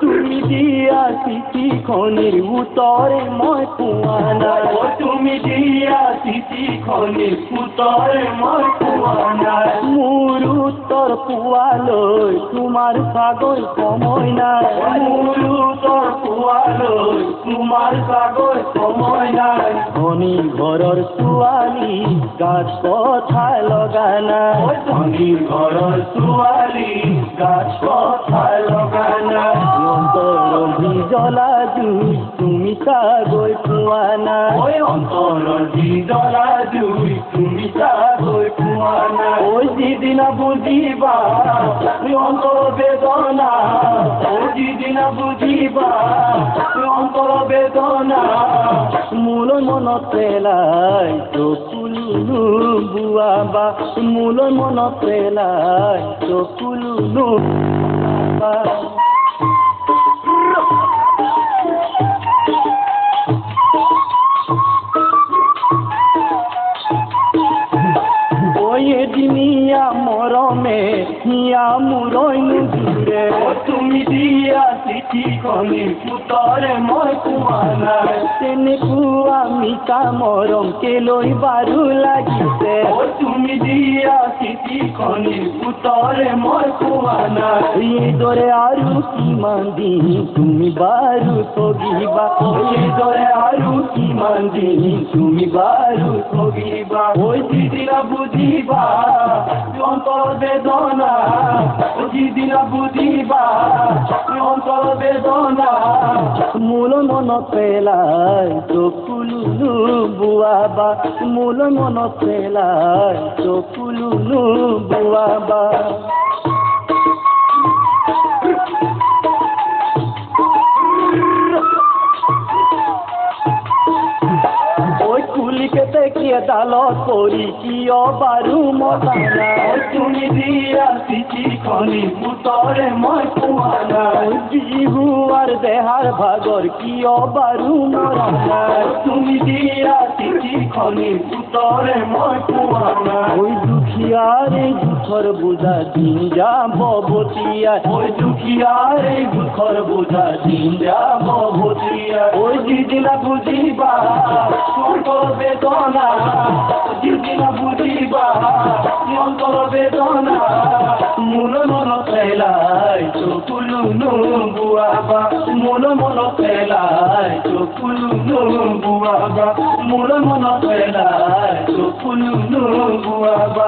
তুমি দিয়া চিঠি খনিৰ উত্তৰে মই পোৱা নাই তুমি দিয়া চিঠি খনিৰ উত্তৰে মই পোৱা নাই মোৰ উত্তৰ পোৱালৈ তোমাৰ চাগৈ সময় নাই মোৰ উত্তৰ পোৱালৈ তোমাৰ চাগৈ সময় নাই ধনী ঘৰৰ ছোৱালী গাত কথা লগা নাই ধনী ঘৰৰ ছোৱালী গাত কথা লগা নাই অন্তৰৰ জ্বলা জুই তুমি চাগৈ পোৱা নাই অন্তৰৰ জ্বলা জুই তুমি চাগৈ পোৱা নাই ঐ যিদিনা বুজিবা অন্তৰ বেদনা ঐ যিদিনা বুজিবা অন্তৰ বেদনা মূল মনত পেলাই চকুলো বুৱাবা মূল মনত পেলাই চকুলো বুৱাবা দিনিয়া মৰমে হিয়া মুৰৈনো দূৰে তুমি দিয়া চিঠি খনি উত্তৰে মই পোৱা নাই তেনেকুৱা মিঠা মৰম কেলৈ বাৰু লাগিছে তুমি দিয়া চিঠি খনি উত্তৰে মই পোৱা নাই এইদৰে আৰু কিমান দিন তুমি বাৰু ঠগিবা এইদৰে আৰু কিমান দিন তুমি বাৰু ঠগিবা ঐ যিদিনা বুজিবা অন্তৰ বেদনা যিদিনা বুজিবা অন্তৰ বেদনা মূল মনত পেলাই চকুলো বুৱাবা মূল মনত পেলাই চকুলো বুৱাবা কিয় ডালত পৰি কিয় বাৰু মতা নাই তুমি দিয়া চিঠি খনি উত্তৰে মই পোৱা নাই বিহু আৰু দেহাৰ ভাগৰ কিয় বাৰু মৰা নাই তুমি দিয়া চিঠি খনি উত্তৰে মই পোৱা নাই ঐ দুখীয়াৰে দুখৰ বোজা দিন যাব ভটিয়া ঐ দুখীয়াৰে দুখৰ বোজা দিন যাব ভটিয়া ঐ যিদিনা বুজিবা অন্তৰ বেদনা যিদিনা বুজিবা অন্তৰ বেদনা মূল মনত পেলাই চকুলো বুৱাবা মূল মনত পেলাই চকুলো বুৱাবা মূল মনত পেলাই চকুলো বুৱাবা